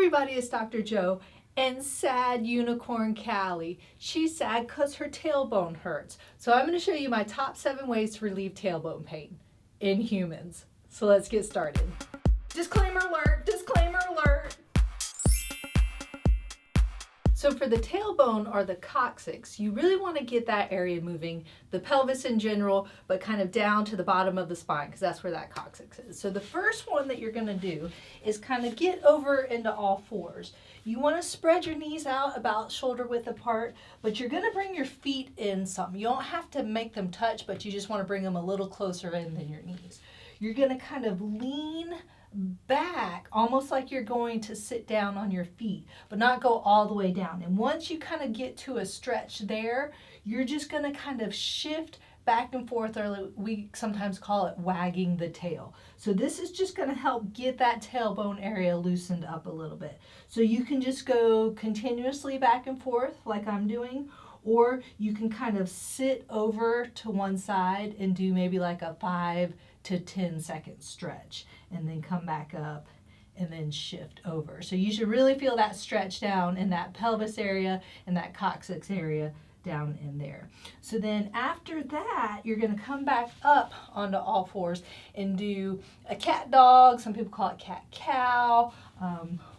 everybody, it's Dr. Joe and sad unicorn Callie. She's sad because her tailbone hurts. So I'm going to show you my top 7 ways to relieve tailbone pain in humans. So let's get started. Disclaimer alert, disclaimer alert. So for the tailbone or the coccyx, you really want to get that area moving, the pelvis in general, but kind of down to the bottom of the spine because that's where that coccyx is. So the first one that you're going to do is kind of get over into all fours. You want to spread your knees out about shoulder width apart, but you're going to bring your feet in some. You don't have to make them touch, but you just want to bring them a little closer in than your knees. You're going to kind of lean back almost like you're going to sit down on your feet, but not go all the way down. And once you kind of get to a stretch there, you're just going to kind of shift back and forth, or we sometimes call it wagging the tail. So this is just going to help get that tailbone area loosened up a little bit. So you can just go continuously back and forth like I'm doing, or you can kind of sit over to one side and do maybe like a 5 to 10 second stretch and then come back up and then shift over. So you should really feel that stretch down in that pelvis area and that coccyx area down in there. So then after that, you're going to come back up onto all fours and do a cat dog. Some people call it cat cow,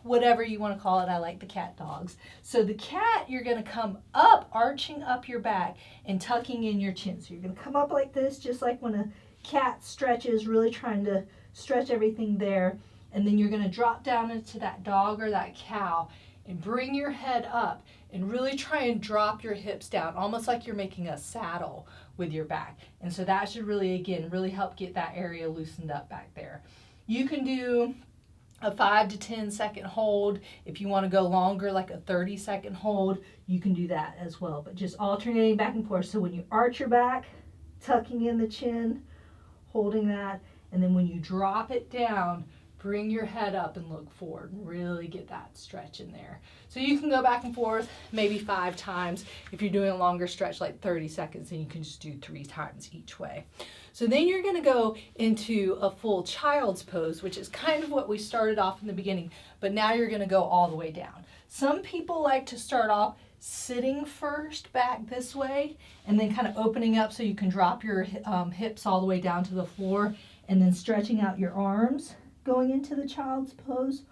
whatever you want to call it. I like the cat dogs. So the cat, you're going to come up, arching up your back and tucking in your chin. So you're going to come up like this, just like when a cat stretches, really trying to stretch everything there. And then you're going to drop down into that dog or that cow and bring your head up and really try and drop your hips down, almost like you're making a saddle with your back. And so that should really, again, really help get that area loosened up back there. You can do a 5 to 10 second hold. If you want to go longer, like a 30-second hold, you can do that as well. But just alternating back and forth. So when you arch your back, tucking in the chin, holding that, and then when you drop it down, bring your head up and look forward and really get that stretch in there. So you can go back and forth maybe 5 times. If you're doing a longer stretch like 30 seconds, then you can just do 3 times each way. So then you're going to go into a full child's pose, which is kind of what we started off in the beginning, but now you're going to go all the way down. Some people like to start off sitting first back this way and then kind of opening up so you can drop your hips all the way down to the floor and then stretching out your arms going into the child's pose.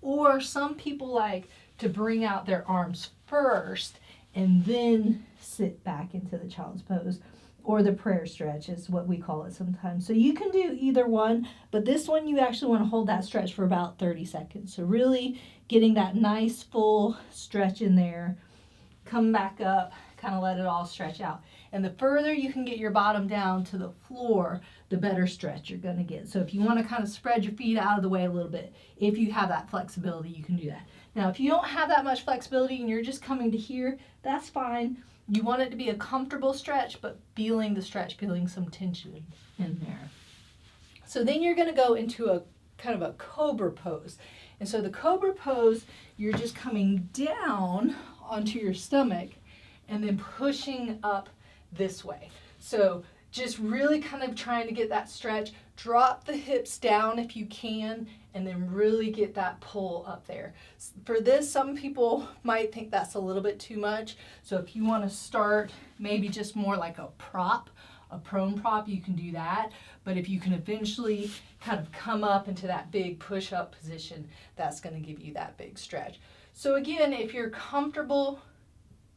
Or some people like to bring out their arms first and then sit back into the child's pose, or the prayer stretch is what we call it sometimes. So you can do either one, but this one you actually want to hold that stretch for about 30 seconds. So really getting that nice full stretch in there. Come back up, kind of let it all stretch out. And the further you can get your bottom down to the floor, the better stretch you're going to get. So if you want to kind of spread your feet out of the way a little bit, if you have that flexibility, you can do that. Now, if you don't have that much flexibility and you're just coming to here, that's fine. You want it to be a comfortable stretch, but feeling the stretch, feeling some tension in there. So then you're going to go into a kind of a Cobra Pose. And so the Cobra Pose, you're just coming down onto your stomach and then pushing up this way. So just really kind of trying to get that stretch. Drop the hips down if you can, and then really get that pull up there. For this, some people might think that's a little bit too much. So if you want to start maybe just more like a prop, a prone prop, you can do that. But if you can eventually kind of come up into that big push-up position, that's going to give you that big stretch. So again, if you're comfortable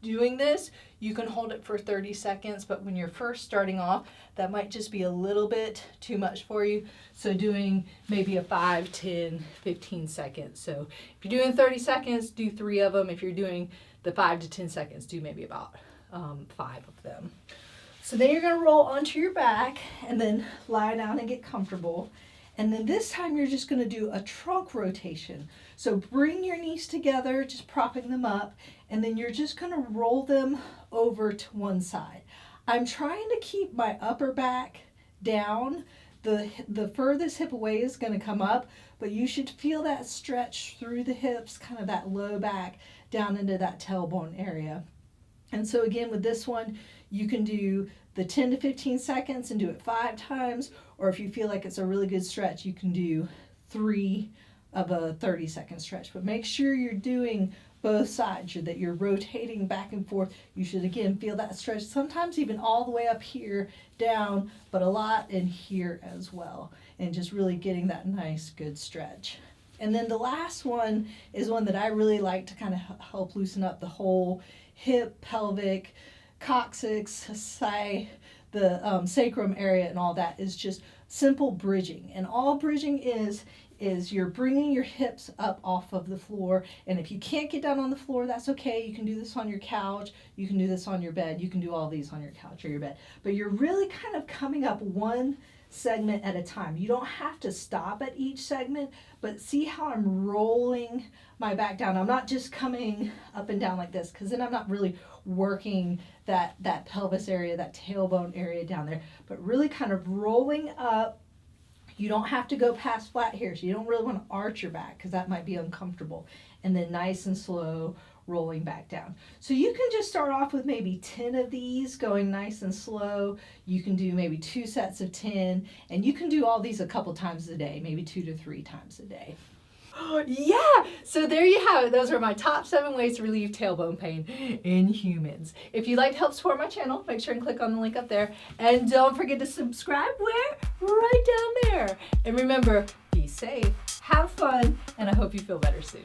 doing this, you can hold it for 30 seconds, but when you're first starting off, that might just be a little bit too much for you. So doing maybe a 5, 10, 15 seconds. So if you're doing 30 seconds, do 3 of them. If you're doing the 5 to 10 seconds, do maybe about 5 of them. So then you're going to roll onto your back and then lie down and get comfortable. And then this time you're just going to do a trunk rotation. So bring your knees together, just propping them up, and then you're just going to roll them over to one side. I'm trying to keep my upper back down. The furthest hip away is going to come up, but you should feel that stretch through the hips, kind of that low back down into that tailbone area. And so again, with this one, you can do the 10 to 15 seconds and do it 5 times, or if you feel like it's a really good stretch, you can do 3 of a 30-second stretch. But make sure you're doing both sides, that you're rotating back and forth. You should, again, feel that stretch, sometimes even all the way up here, down, but a lot in here as well. And just really getting that nice, good stretch. And then the last one is one that I really like to kind of help loosen up the whole hip, pelvic, coccyx, the sacrum area and all that, is just simple bridging. And all bridging is you're bringing your hips up off of the floor. And if you can't get down on the floor, that's okay. You can do this on your couch. You can do this on your bed. You can do all these on your couch or your bed. But you're really kind of coming up one segment at a time. You don't have to stop at each segment, but see how I'm rolling my back down. I'm not just coming up and down like this, because then I'm not really working that pelvis area, that tailbone area down there, but really kind of rolling up. You don't have to go past flat here, so you don't really want to arch your back because that might be uncomfortable. And then nice and slow, rolling back down. So you can just start off with maybe 10 of these, going nice and slow. You can do maybe 2 sets of 10, and you can do all these a couple times a day, maybe 2 to 3 times a day. Yeah, so there you have it. Those are my top 7 ways to relieve tailbone pain in humans. If you'd like to help support my channel, make sure and click on the link up there. And don't forget to subscribe where? Right down there. And remember, be safe, have fun, and I hope you feel better soon.